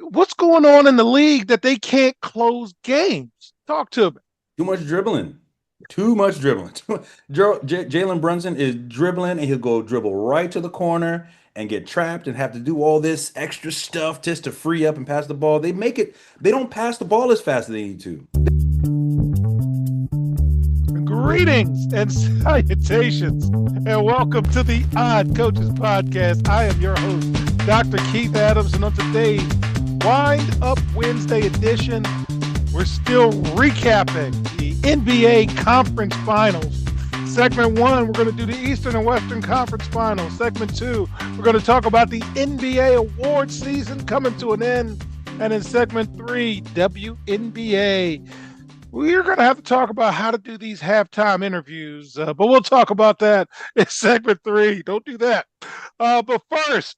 What's going on in the league that they can't close games? Talk to me. Too much dribbling. Too much dribbling. Jalen Brunson is dribbling and he'll go dribble right to the corner and get trapped and have to do all this extra stuff just to free up and pass the ball. They don't pass the ball as fast as they need to. Greetings and salutations, and welcome to the Odd Coaches Podcast. I am your host, Dr. Keith Adams, and on today's Wind Up Wednesday edition, we're still recapping the NBA Conference Finals. Segment 1, we're going to do the Eastern and Western Conference Finals. Segment 2, we're going to talk about the NBA award season coming to an end. And in segment 3, WNBA. We're going to have to talk about how to do these halftime interviews, but we'll talk about that in segment 3. Don't do that. But first,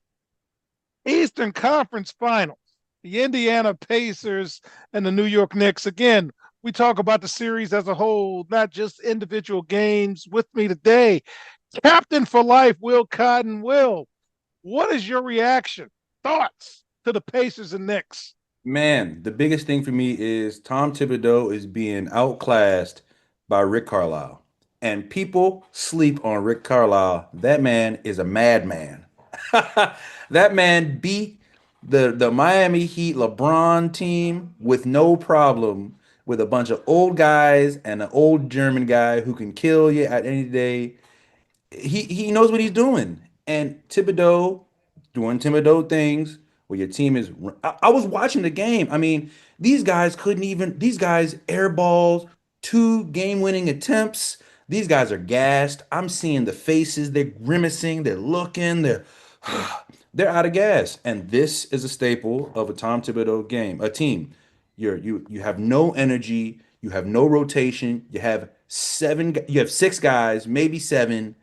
Eastern Conference Finals, the Indiana Pacers and the New York Knicks. Again, we talk about the series as a whole, not just individual games. With me today, Captain for Life, Will Cotton. Will, what is your reaction, thoughts to the Pacers and Knicks? Man, the biggest thing for me is Tom Thibodeau is being outclassed by Rick Carlisle. And people sleep on Rick Carlisle. That man is a madman. That man beat the Miami Heat LeBron team with no problem with a bunch of old guys and an old German guy who can kill you at any day. He knows what he's doing. And Thibodeau doing Thibodeau things where your team is. I was watching the game. I mean, these guys airballs, two game-winning attempts. These guys are gassed. I'm seeing the faces. They're grimacing. They're looking. They're out of gas. And this is a staple of a Tom Thibodeau game, a team. You have no energy. You have no rotation. You have six guys, maybe seven,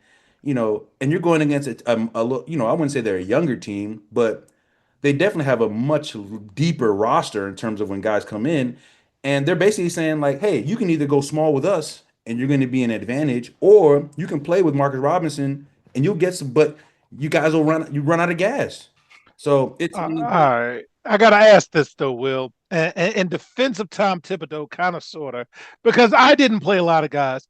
and you're going against I wouldn't say they're a younger team, but they definitely have a much deeper roster in terms of when guys come in, and they're basically saying like, hey, you can either go small with us and you're going to be an advantage, or you can play with Marcus Robinson and you'll get some, but you run out of gas. So it's All right. I got to ask this, though, Will, in defense of Tom Thibodeau, kind of, sort of, because I didn't play a lot of guys.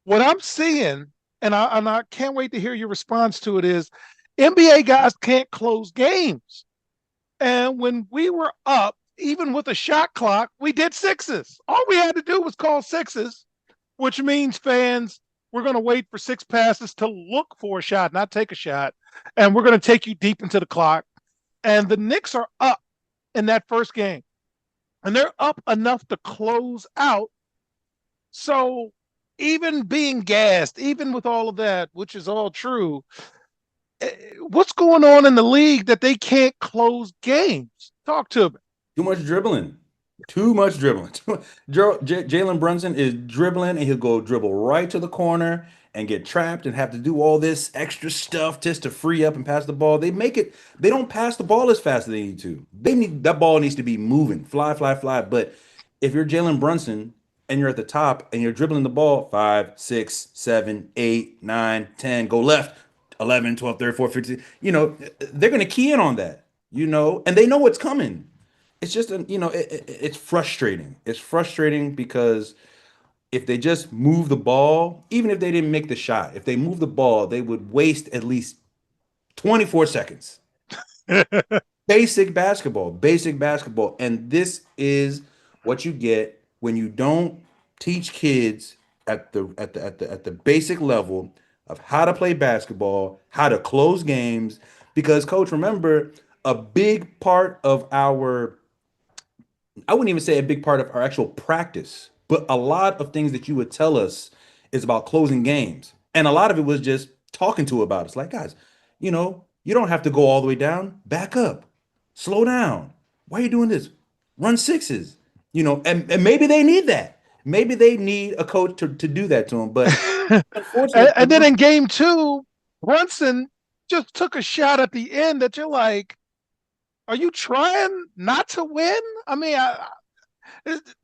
What I'm seeing, and I can't wait to hear your response to it, is NBA guys can't close games. And when we were up, even with a shot clock, we did sixes. All we had to do was call sixes, which means fans, we're going to wait for six passes to look for a shot, not take a shot. And we're going to take you deep into the clock. And the Knicks are up in that first game. And they're up enough to close out. So even being gassed, even with all of that, which is all true, what's going on in the league that they can't close games? Talk to me. too much dribbling. Too much dribbling. Jalen Brunson is dribbling and he'll go dribble right to the corner and get trapped and have to do all this extra stuff just to free up and pass the ball. They don't pass the ball as fast as they need to. That ball needs to be moving, fly, fly, fly. But if you're Jalen Brunson and you're at the top and you're dribbling the ball 5, 6, 7, 8, 9, 10, go left, 11, 12, 13, 14, 15, they're going to key in on that, and they know what's coming. It's just it's frustrating. It's frustrating because if they just move the ball, even if they didn't make the shot, if they move the ball, they would waste at least 24 seconds. Basic basketball. And this is what you get when you don't teach kids at the basic level of how to play basketball, how to close games. Because coach, remember, a big part of our I wouldn't even say a big part of our actual practice, but a lot of things that you would tell us is about closing games. And a lot of it was just talking to about us. Like, guys, you don't have to go all the way down. Back up. Slow down. Why are you doing this? Run sixes. And maybe they need that. Maybe they need a coach to do that to them. But And then unfortunately, in game two, Brunson just took a shot at the end that you're like, are you trying not to win? I mean,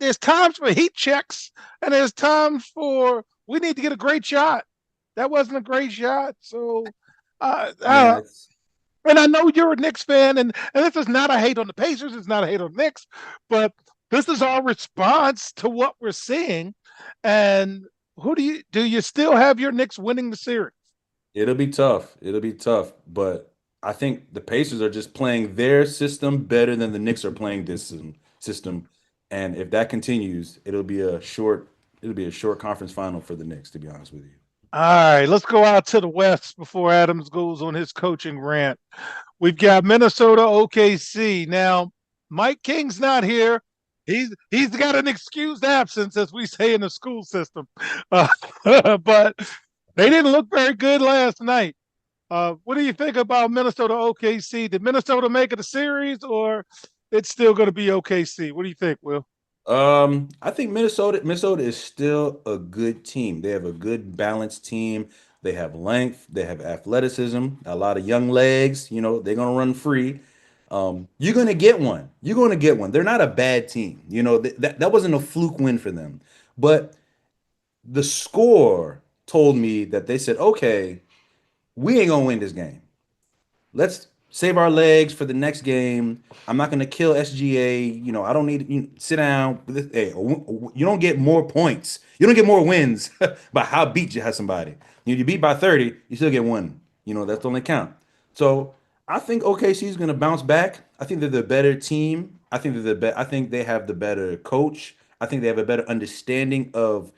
there's times for heat checks, and there's times for we need to get a great shot. That wasn't a great shot. So, man, uh, And I know you're a Knicks fan, and this is not a hate on the Pacers, it's not a hate on the Knicks, but this is our response to what we're seeing. And who do you still have your Knicks winning the series? It'll be tough. It'll be tough. But I think the Pacers are just playing their system better than the Knicks are playing this system. And if that continues, it'll be a short conference final for the Knicks, to be honest with you. All right, let's go out to the West before Adams goes on his coaching rant. We've got Minnesota, OKC. Now, Mike King's not here. He's got an excused absence, as we say in the school system. Uh, but they didn't look very good last night. What do you think about Minnesota, OKC? Did Minnesota make it a series, or it's still going to be OKC? What do you think, Will? I think Minnesota is still a good team. They have a good balanced team. They have length, they have athleticism, a lot of young legs, they're gonna run free. You're gonna get one. You're gonna get one. They're not a bad team. That wasn't a fluke win for them. But the score told me that they said, okay, we ain't gonna win this game. Let's save our legs for the next game. I'm not going to kill SGA. I don't need sit down. Hey, you don't get more points. You don't get more wins by how beat you have somebody. You beat by 30, you still get one. That's the only count. So I think OKC is going to bounce back. I think they're the better team. I think I think they have the better coach. I think they have a better understanding of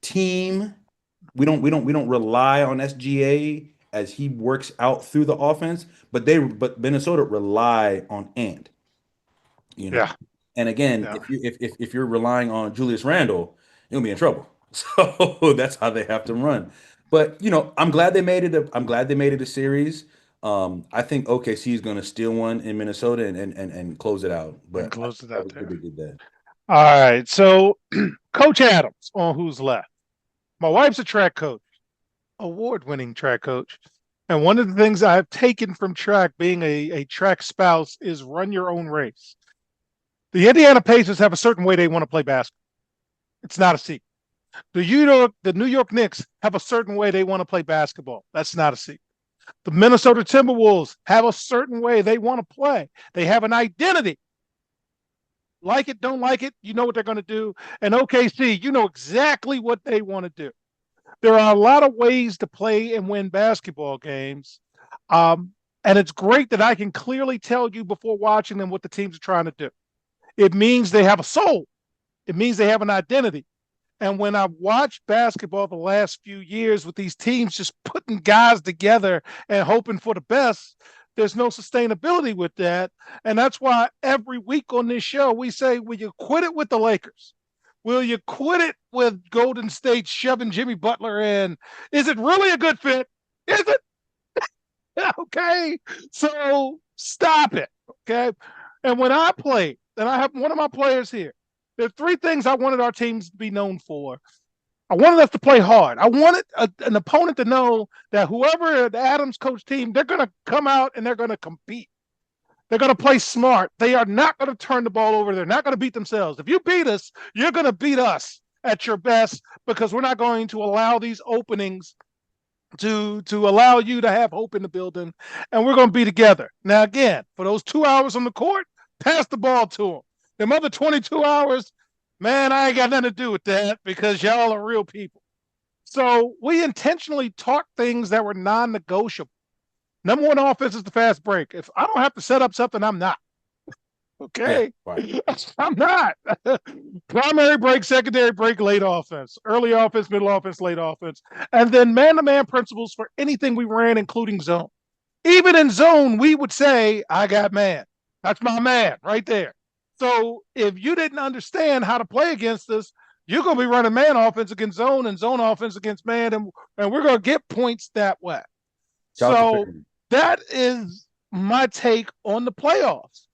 team. We don't rely on SGA as he works out through the offense, but Minnesota rely on Ant, you know. Yeah, And again, yeah. if you're relying on Julius Randle, you'll be in trouble. So that's how they have to run. But I'm glad they made it. I'm glad they made it a series. I think OKC is going to steal one in Minnesota and close it out. And But I close it that out was good there. they did that. All right. So, Coach Adams on who's left. My wife's a track coach, award-winning track coach. And one of the things I've taken from track, being a track spouse, is run your own race. The Indiana Pacers have a certain way they want to play basketball. It's not a secret. The New York Knicks have a certain way they want to play basketball. That's not a secret. The Minnesota Timberwolves have a certain way they want to play. They have an identity. Like it, don't like it, you know what they're going to do. And OKC, you know exactly what they want to do. There are a lot of ways to play and win basketball games. And it's great that I can clearly tell you before watching them what the teams are trying to do. It means they have a soul. It means they have an identity. And when I've watched basketball the last few years with these teams just putting guys together and hoping for the best, there's no sustainability with that. And that's why every week on this show, we say, will you quit it with the Lakers? Will you quit it with Golden State shoving Jimmy Butler in? Is it really a good fit? Is it? Okay. So stop it. Okay. And when I play, and I have one of my players here, there's three things I wanted our teams to be known for. I wanted us to play hard. I wanted an opponent to know that whoever the Adams coach team, they're going to come out and they're going to compete. They're going to play smart. They are not going to turn the ball over. They're not going to beat themselves. If you beat us, you're going to beat us at your best, because we're not going to allow these openings to allow you to have hope in the building, and we're going to be together. Now, again, for those 2 hours on the court, pass the ball to them. Them other 22 hours, man, I ain't got nothing to do with that, because y'all are real people. So we intentionally taught things that were non-negotiable. Number one offense is the fast break. If I don't have to set up something, I'm not. Yeah, Okay. right. I'm not. Primary break, secondary break, late offense, early offense, middle offense, late offense. And then man to man principles for anything we ran, including zone. Even in zone, we would say, I got man. That's my man right there. So if you didn't understand how to play against us, you're going to be running man offense against zone and zone offense against man, and we're going to get points that way. Shout out to So Perry. that is my take on the playoffs.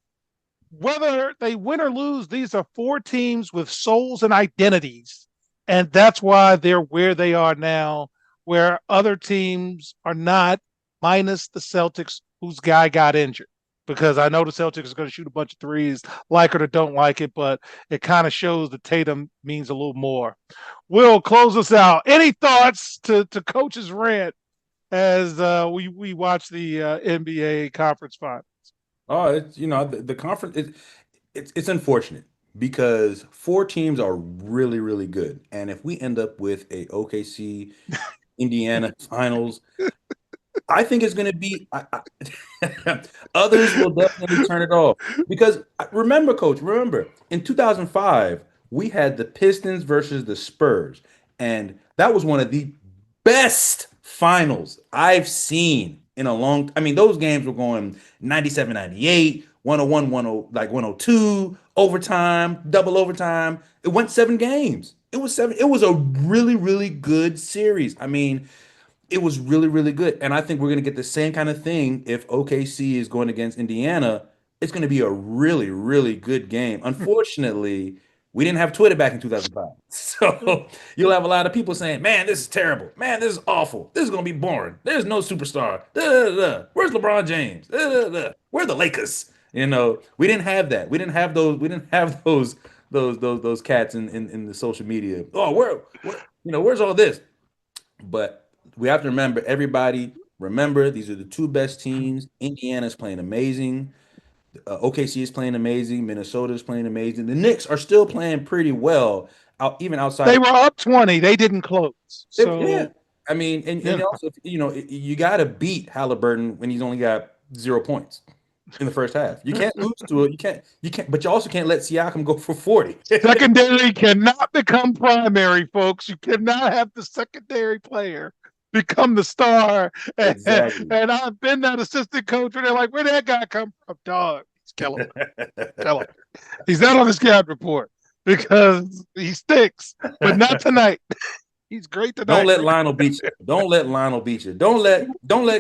Whether they win or lose, these are four teams with souls and identities. And that's why they're where they are now, where other teams are not, minus the Celtics, whose guy got injured. Because I know the Celtics are going to shoot a bunch of threes, like it or don't like it, but it kind of shows that Tatum means a little more. Will, close us out. Any thoughts to Coach's rant? as we watch the NBA conference final. Oh, it's the conference it's unfortunate because four teams are really, really good. And if we end up with a OKC Indiana finals, I think it's going to be others will definitely turn it off because remember, coach, remember in 2005 we had the Pistons versus the Spurs, and that was one of the best finals I've seen in a long. I mean, those games were going 97-98, 101, 10 like 102 overtime, double overtime. It went 7 games. It was seven. It was a really, really good series. I mean, it was really, really good. And I think we're going to get the same kind of thing if OKC is going against Indiana. It's going to be a really, really good game. Unfortunately, we didn't have Twitter back in 2005. So you'll have a lot of people saying, man, this is terrible. Man, this is awful. This is going to be boring. There's no superstar. Da, da, da. Where's LeBron James? Da, da, da. Where are the Lakers? We didn't have that. We didn't have those. We didn't have those cats in the social media. Oh, where's all this? But we have to remember, everybody, remember, these are the two best teams. Indiana's playing amazing. OKC is playing amazing. Minnesota is playing amazing. The Knicks are still playing pretty well, even outside. They were up 20. They didn't close. Yeah. I mean, and also, you got to beat Haliburton when he's only got 0 points in the first half. You can't lose to it. You can't, but you also can't let Siakam go for 40. Secondary cannot become primary, folks. You cannot have the secondary player become the star. Exactly. And I've been that assistant coach where they're like, where'd that guy come from? Dog, he's killing him. He's not on the scout report because he stinks, but not tonight. He's great tonight. Don't let Lionel beat you. Don't let Lionel beat you. Don't let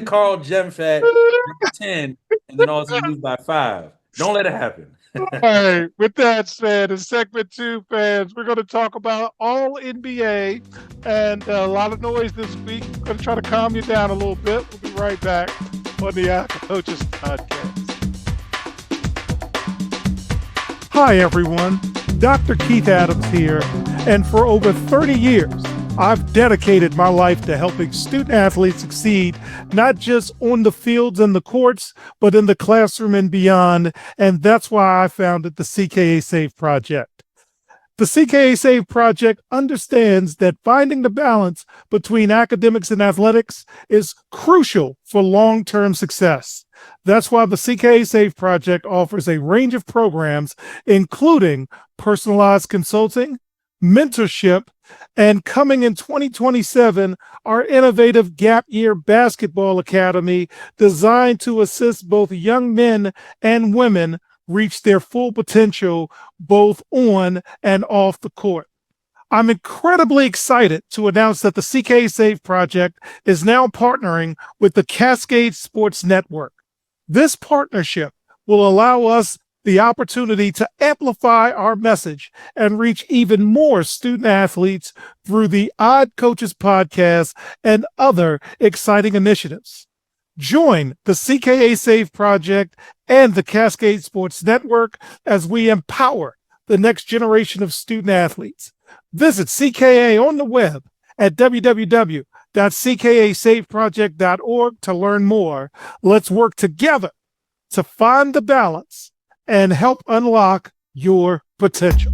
Carl Jemfat get 10 and then all of a sudden lose by 5. Don't let it happen. All right. With that said, in segment 2, fans, we're going to talk about all NBA and a lot of noise this week. We're going to try to calm you down a little bit. We'll be right back on the Coaches Podcast. Hi, everyone. Dr. Keith Adams here. And for over 30 years, I've dedicated my life to helping student athletes succeed, not just on the fields and the courts, but in the classroom and beyond. And that's why I founded the CKA Save Project. The CKA Save Project understands that finding the balance between academics and athletics is crucial for long-term success. That's why the CKA Save Project offers a range of programs, including personalized consulting, mentorship, and coming in 2027, our innovative Gap Year Basketball Academy designed to assist both young men and women reach their full potential both on and off the court. I'm incredibly excited to announce that the CK Save Project is now partnering with the Cascade Sports Network. This partnership will allow us the opportunity to amplify our message and reach even more student athletes through the Odd Coaches Podcast and other exciting initiatives. Join the CKA Save Project and the Cascade Sports Network as we empower the next generation of student athletes. Visit CKA on the web at www.ckasaveproject.org to learn more. Let's work together to find the balance and help unlock your potential.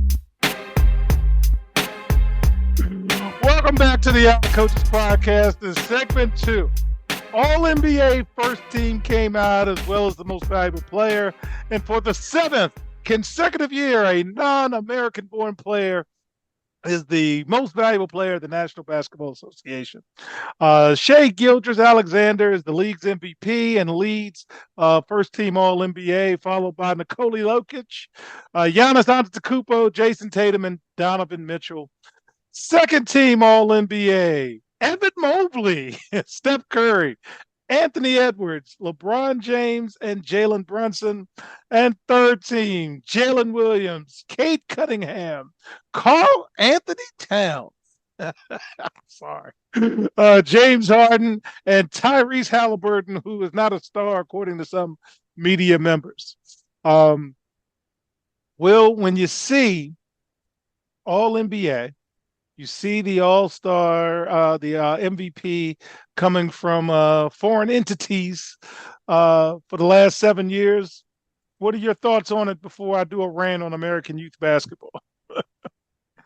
Welcome back to the Coaches Podcast. This is segment 2. All NBA first team came out as well as the most valuable player. And for the 7th consecutive year, a non-American born player is the most valuable player of the National Basketball Association. Shai Gilgeous-Alexander is the league's MVP and leads first-team All-NBA, followed by Nikola Jokic, Giannis Antetokounmpo, Jason Tatum, and Donovan Mitchell. Second-team All-NBA, Evan Mobley, Steph Curry, Anthony Edwards, LeBron James, and Jalen Brunson. And third team, Jalen Williams, Cade Cunningham, Karl-Anthony Towns. Sorry. James Harden, and Tyrese Haliburton, who is not a star according to some media members. Will, when you see All NBA, You see the All-Star, the MVP coming from foreign entities for the last 7 years. What are your thoughts on it before I do a rant on American youth basketball?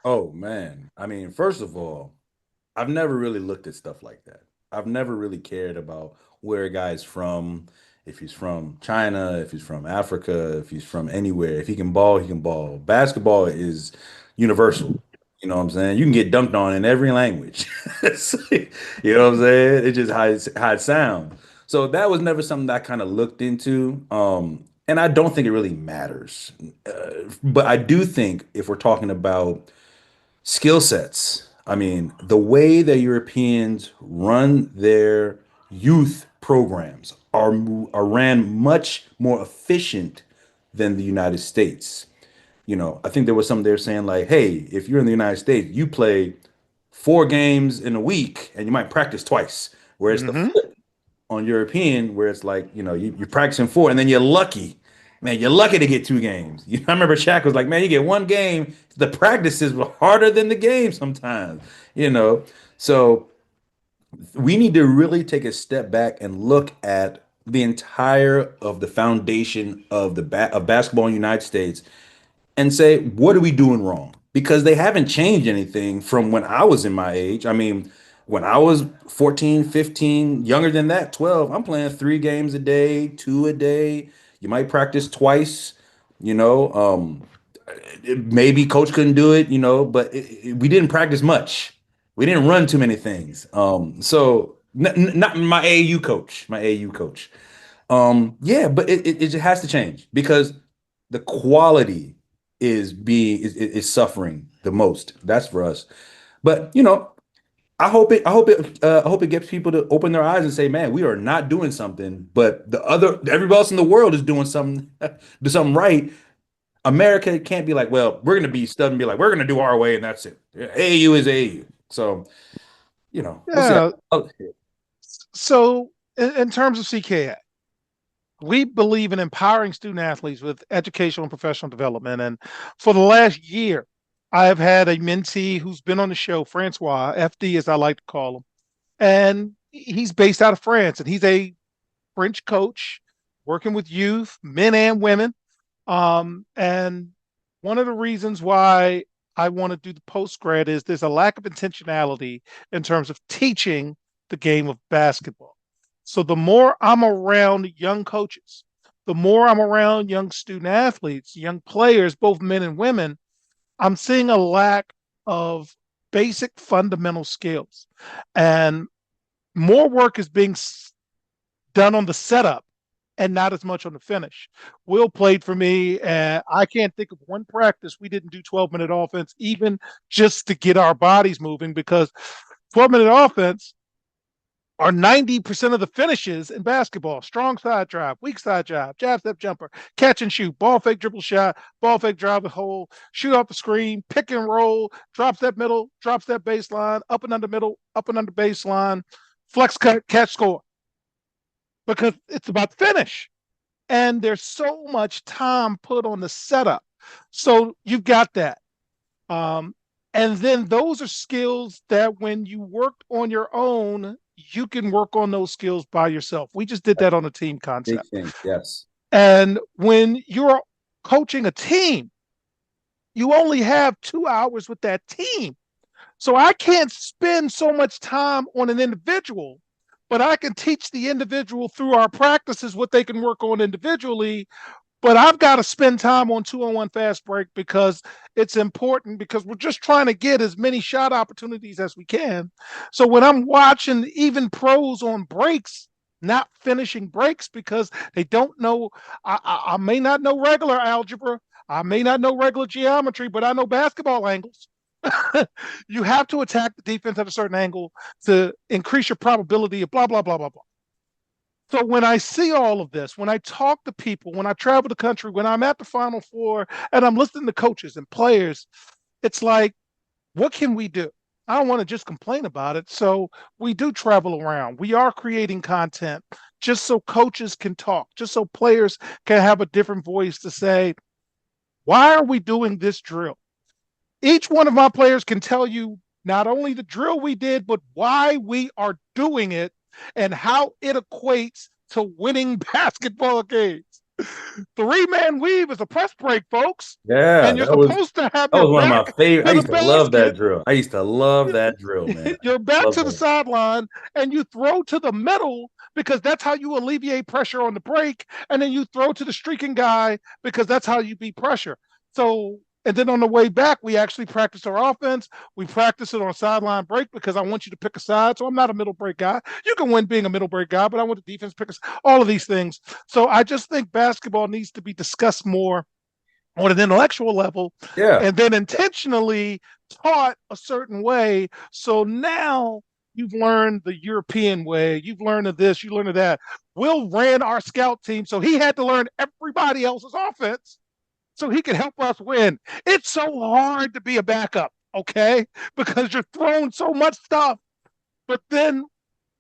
Oh man. I mean, first of all, I've never really looked at stuff like that. I've never really cared about where a guy's from, if he's from China, if he's from Africa, if he's from anywhere. If he can ball, he can ball. Basketball is universal. You know what I'm saying? You can get dunked on in every language. You know what I'm saying? It just how it sounds. So that was never something that I kind of looked into. And I don't think it really matters. But I do think if we're talking about skill sets. I mean, the way that Europeans run their youth programs are ran much more efficient than the United States. I think there was something there saying like, hey, if you're in the United States, you play 4 games in a week and you might practice twice. Whereas the Mm-hmm. flip on European, where it's like, you're practicing 4 and then you're lucky. Man, you're lucky to get 2 games. I remember Shaq was like, man, you get 1 game. The practices were harder than the game sometimes, you know. So we need to really take a step back and look at the entire of the foundation of of basketball in the United States and say, what are we doing wrong? Because they haven't changed anything from when I was in my age. I mean, when I was 14, 15, younger than that, 12, I'm playing 3 games a day, 2 a day. You might practice twice, you know. Maybe coach couldn't do it, but we didn't practice much. We didn't run too many things. So not my AAU coach, yeah, but it just has to change because the quality is suffering the most. That's for us. But I hope it gets people to open their eyes and say, man, we are not doing something, but everybody else in the world is doing something, do something right. America can't be like, well, we're gonna be stubborn and be like, we're gonna do our way and that's it. AAU is AAU. So, we'll see. Yeah. So, in terms of CKA, we believe in empowering student athletes with educational and professional development. And for the last year, I have had a mentee who's been on the show, Francois, FD, as I like to call him. And he's based out of France, and he's a French coach working with youth, men and women. And one of the reasons why I want to do the post grad is there's a lack of intentionality in terms of teaching the game of basketball. So the more I'm around young coaches, the more I'm around young student athletes, young players, both men and women, I'm seeing a lack of basic fundamental skills. And more work is being done on the setup and not as much on the finish. Will played for me, and I can't think of one practice we didn't do 12-minute offense, even just to get our bodies moving, because 12-minute offense are 90% of the finishes in basketball. Strong side drive, weak side drive, jab step jumper, catch and shoot, ball fake dribble shot, ball fake drive the hole, shoot off the screen, pick and roll, drop step middle, drop step baseline, up and under middle, up and under baseline, flex cut, catch score. Because it's about the finish. And there's so much time put on the setup. So you've got that. And then those are skills that when you work on your own, you can work on those skills by yourself. We just did that on a team Big concept. thing. Yes. And when you're coaching a team, you only have 2 hours with that team. So I can't spend so much time on an individual, but I can teach the individual through our practices what they can work on individually. But I've got to spend time on 2-on-1 fast break because it's important, because we're just trying to get as many shot opportunities as we can. So when I'm watching even pros on breaks, not finishing breaks because they don't know, I may not know regular algebra, I may not know regular geometry, but I know basketball angles. You have to attack the defense at a certain angle to increase your probability of blah, blah, blah, blah, blah. So when I see all of this, when I talk to people, when I travel the country, when I'm at the Final Four and I'm listening to coaches and players, it's like, what can we do? I don't want to just complain about it. So we do travel around. We are creating content just so coaches can talk, just so players can have a different voice to say, why are we doing this drill? Each one of my players can tell you not only the drill we did, but why we are doing it and how it equates to winning basketball games. Three-man weave is a press break, folks. Yeah, And you're supposed to have that your was one of my back favorite. I to the used to love that basket. drill. I used to love that drill, man. You're back Love to the that. sideline and you throw to the middle because that's how you alleviate pressure on the break. And then you throw to the streaking guy because that's how you beat pressure. So, and then on the way back, we actually practice our offense. We practice it on sideline break because I want you to pick a side. So I'm not a middle break guy. You can win being a middle break guy, but I want the defense pickers, all of these things. So I just think basketball needs to be discussed more on an intellectual level, Yeah. and then intentionally taught a certain way. So now you've learned the European way, you've learned of this, you learned of that. Will ran our scout team, so he had to learn everybody else's offense so he could help us win. It's so hard to be a backup, okay? Because you're throwing so much stuff. But then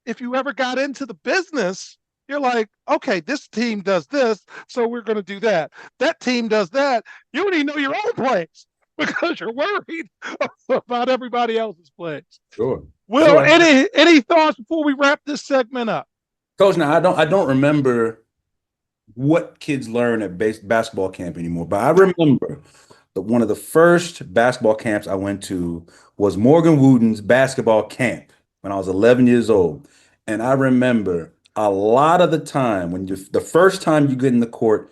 if you ever got into the business, you're like, okay, this team does this, so we're going to do that. That team does that. You don't even know your own plays because you're worried about everybody else's plays. Sure. Will, Sure. any thoughts before we wrap this segment up? Coach, now I don't remember what kids learn at basketball camp anymore, but I remember that one of the first basketball camps I went to was Morgan Wooden's basketball camp when I was 11 years old. And I remember a lot of the time when the first time you get in the court,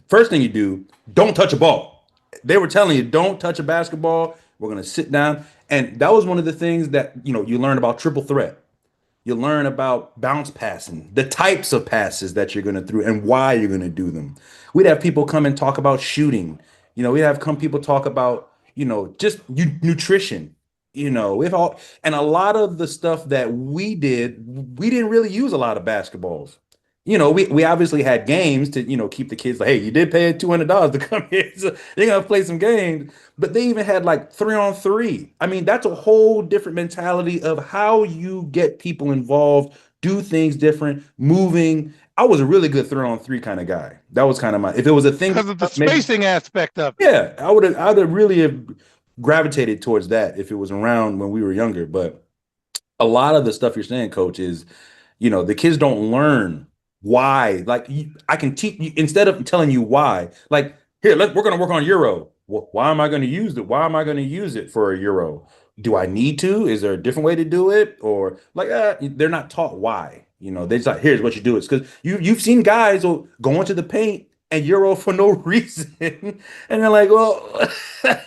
first thing you do, don't touch a ball. They were telling you, don't touch a basketball. We're going to sit down. And that was one of the things that, you learn about triple threat. You learn about bounce passing, the types of passes that you're going to throw and why you're going to do them. We'd have people come and talk about shooting. We'd have people talk about, just nutrition. We've all, and a lot of the stuff that we didn't really use a lot of basketballs. We obviously had games to, keep the kids like, hey, you did pay $200 to come here. So they're going to play some games. But they even had like 3-on-3. I mean, that's a whole different mentality of how you get people involved, do things different, moving. I was a really good 3-on-3 kind of guy. That was kind of if it was a thing. Because of the spacing aspect of it. Yeah, I'd have really have gravitated towards that if it was around when we were younger. But a lot of the stuff you're saying, Coach, is, the kids don't learn why. Like I can teach you instead of telling you why. Like here, we're going to work on Euro. Why am I going to use it? Why am I going to use it for a Euro? Do I need to? Is there a different way to do it? Or like they're not taught why. They just like, here's what you do. It's because you've seen guys will go into the paint and Euro for no reason, and they're like, well,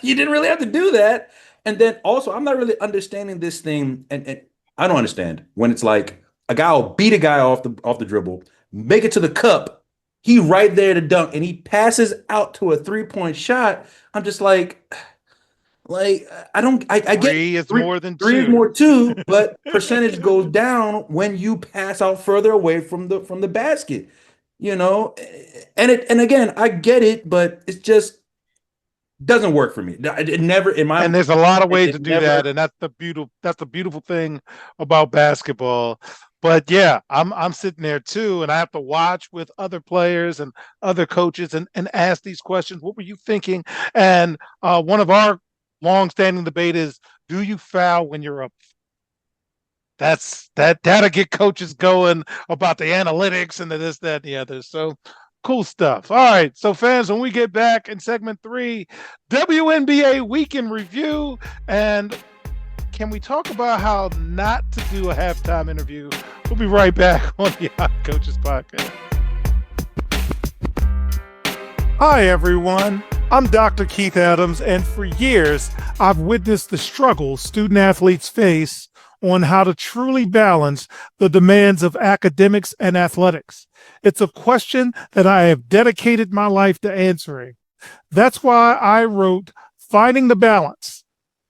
you didn't really have to do that. And then also, I'm not really understanding this thing, and I don't understand when it's like a guy will beat a guy off the dribble, make it to the cup, he right there to dunk, and he passes out to a 3-point shot. I'm just like I don't I get three is more than three two. is more two, but percentage goes down when you pass out further away from the basket. And again, I get it, but it's just doesn't work for me. It never in my. And there's a lot of ways to do that, and that's the beautiful thing about basketball. But yeah, I'm sitting there too, and I have to watch with other players and other coaches and ask these questions. What were you thinking? And one of our long-standing debate is, do you foul when you're up? That'll get coaches going about the analytics and the this, that, and the other. So cool stuff. All right. So fans, when we get back in segment 3, WNBA week in review. And can we talk about how not to do a halftime interview? We'll be right back on the Hot Coaches Podcast. Hi, everyone. I'm Dr. Keith Adams, and for years, I've witnessed the struggle student athletes face on how to truly balance the demands of academics and athletics. It's a question that I have dedicated my life to answering. That's why I wrote Finding the Balance,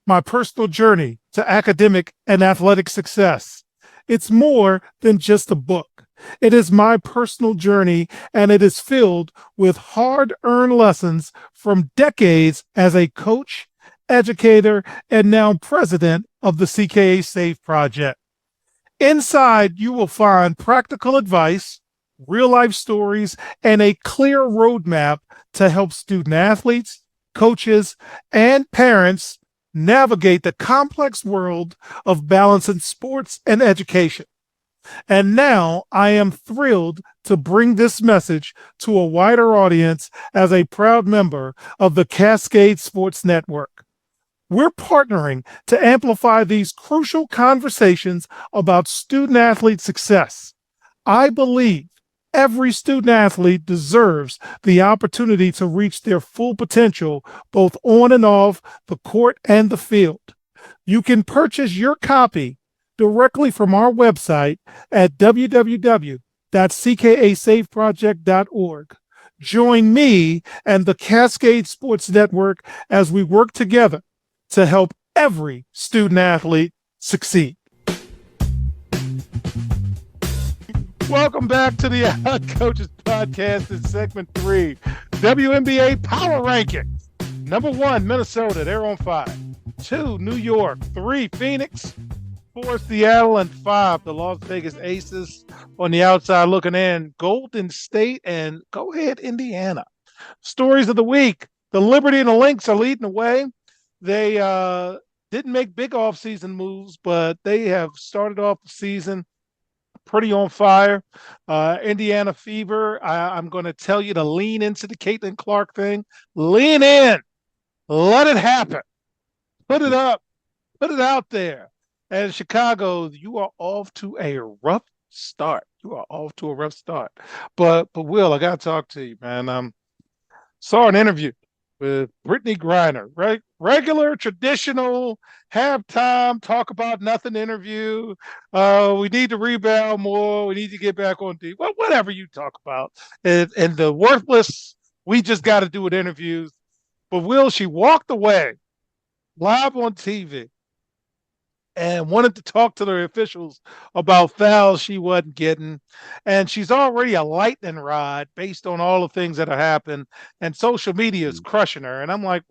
my personal journey to academic and athletic success. It's more than just a book. It is my personal journey, and it is filled with hard-earned lessons from decades as a coach, educator, and now president of the CKA SAFE Project. Inside, you will find practical advice, real-life stories, and a clear roadmap to help student athletes, coaches, and parents navigate the complex world of balancing sports and education. And now I am thrilled to bring this message to a wider audience as a proud member of the Cascade Sports Network. We're partnering to amplify these crucial conversations about student athlete success. I believe every student athlete deserves the opportunity to reach their full potential, both on and off the court and the field. You can purchase your copy directly from our website at www.ckasafeproject.org. Join me and the Cascade Sports Network as we work together to help every student athlete succeed. Welcome back to the Odd Coaches Podcast in segment 3, WNBA Power Rankings. Number 1, Minnesota, they're on 5. 2, New York. 3, Phoenix. 4, Seattle. And 5, the Las Vegas Aces. On the outside looking in, Golden State and go ahead, Indiana. Stories of the week. The Liberty and the Lynx are leading the way. They didn't make big offseason moves, but they have started off the season pretty on fire. Indiana Fever, I'm going to tell you to lean into the Caitlin Clark thing. Lean in. Let it happen. Put it up. Put it out there. And Chicago, you are off to a rough start. But Will, I got to talk to you, man. Saw an interview with Brittany Griner, right? Regular, traditional, halftime, talk about nothing interview. We need to rebound more. We need to get back on deep. Well, whatever you talk about. And the worthless, we just got to do with interviews. But Will, she walked away live on TV and wanted to talk to the officials about fouls she wasn't getting. And she's already a lightning rod based on all the things that have happened. And social media is crushing her. And I'm like,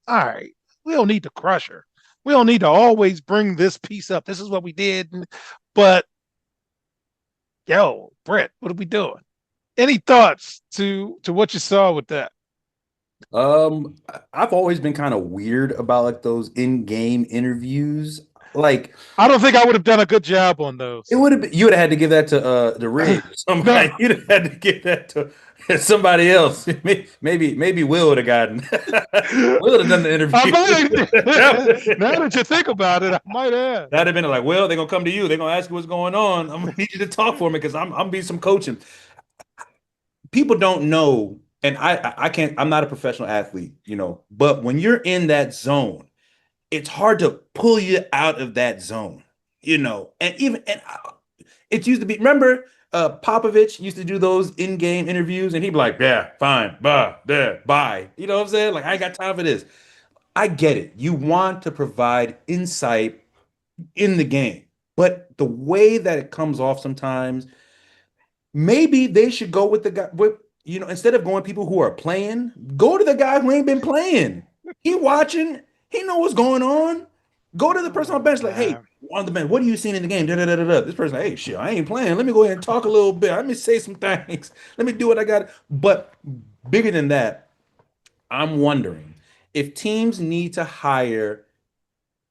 all right, we don't need to crush her. We don't need to always bring this piece up. This is what we did. But, yo, Brett, what are we doing? Any thoughts to what you saw with that? I've always been kind of weird about like those in-game interviews. Like, I don't think I would have done a good job on those. It would have been, you would have had to give that to the rig or somebody. No. You'd have had to give that to somebody else. Maybe Will would have gotten. Will would have done the interview. Now that you think about it, I might have. That'd have been like, Will, they're gonna come to you. They're gonna ask you what's going on. I'm gonna need you to talk for me because I'm be some coaching. People don't know, and I can't. I'm not a professional athlete, but when you're in that zone, it's hard to pull you out of that zone, and it used to be, remember, Popovich used to do those in-game interviews and he'd be like, yeah, fine, bye. You know what I'm saying? Like, I ain't got time for this. I get it. You want to provide insight in the game, but the way that it comes off sometimes, maybe they should go with the guy, instead of going people who are playing, go to the guy who ain't been playing. He watching. He know what's going on. Go to the person on the bench like, hey, on the bench, what are you seeing in the game? This person, hey, shit, I ain't playing. Let me go ahead and talk a little bit. Let me say some things. Let me do what I got. But bigger than that, I'm wondering if teams need to hire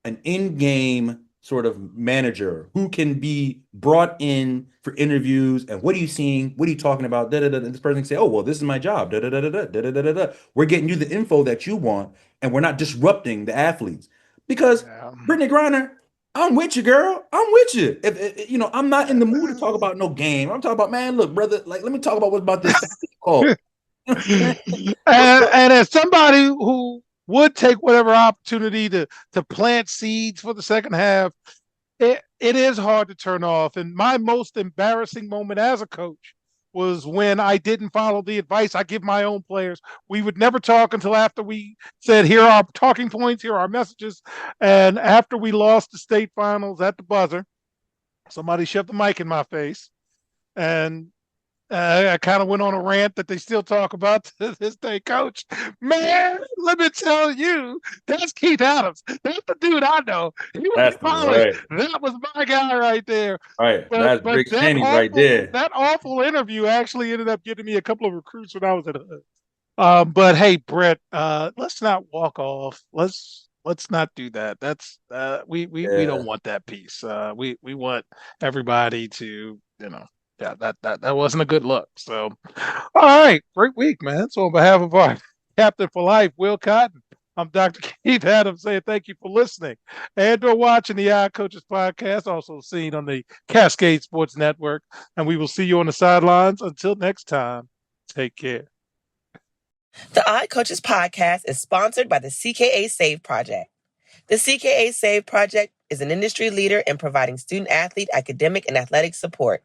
an in-game sort of manager who can be brought in for interviews and what are you seeing? What are you talking about? And this person can say, oh, well, this is my job. We're getting you the info that you want and we're not disrupting the athletes. Because Brittany Griner, I'm with you, girl. I'm with you. If I'm not in the mood to talk about no game. I'm talking about, man, look, brother, like, let me talk about what's about this call. and as somebody who would take whatever opportunity to plant seeds for the second half, it is hard to turn off. And my most embarrassing moment as a coach was when I didn't follow the advice I give my own players. We would never talk until after we said, here are our talking points, here are our messages. And after we lost the state finals at the buzzer, somebody shoved the mic in my face. And I kind of went on a rant that they still talk about to this day. Coach, man, let me tell you, that's Keith Adams. That's the dude I know. He was polished. Right. That was my guy right there. Right. That's Rick Chaney right there. That awful interview actually ended up getting me a couple of recruits when I was at Hood. But hey, Brett, let's not walk off. Let's Let's not do that. That's we Yeah. don't want that piece. We want everybody to, yeah, that wasn't a good look. So, all right, great week, man. So on behalf of our captain for life, Will Cotton, I'm Dr. Keith Adams saying thank you for listening and or watching the Odd Coaches podcast, also seen on the Cascade Sports Network. And we will see you on the sidelines. Until next time, take care. The Odd Coaches podcast is sponsored by the CKA Save Project. The CKA Save Project is an industry leader in providing student-athlete academic and athletic support.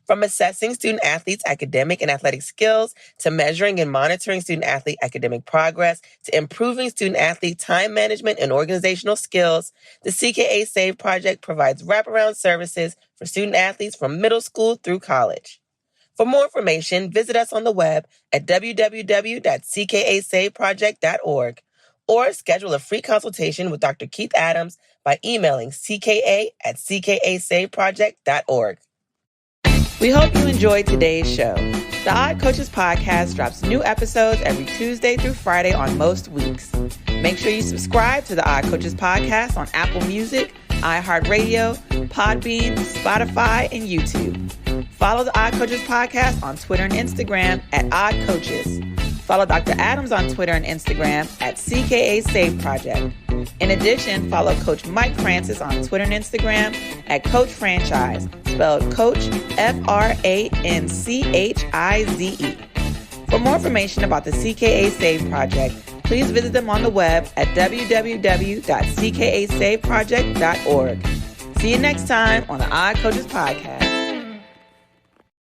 From assessing student-athletes' academic and athletic skills to measuring and monitoring student-athlete academic progress to improving student-athlete time management and organizational skills, the CKA Save Project provides wraparound services for student-athletes from middle school through college. For more information, visit us on the web at www.ckasaveproject.org or schedule a free consultation with Dr. Keith Adams by emailing cka@ckasaveproject.org. We hope you enjoyed today's show. The Odd Coaches podcast drops new episodes every Tuesday through Friday on most weeks. Make sure you subscribe to the Odd Coaches podcast on Apple Music, iHeartRadio, Podbean, Spotify, and YouTube. Follow the Odd Coaches podcast on Twitter and Instagram at Odd Coaches. Follow Dr. Adams on Twitter and Instagram at CKA Save Project. In addition, follow Coach Mike Francis on Twitter and Instagram at Coach Franchise, spelled Coach Franchize. For more information about the CKA Save Project, please visit them on the web at www.ckasaveproject.org. See you next time on the Odd Coaches podcast.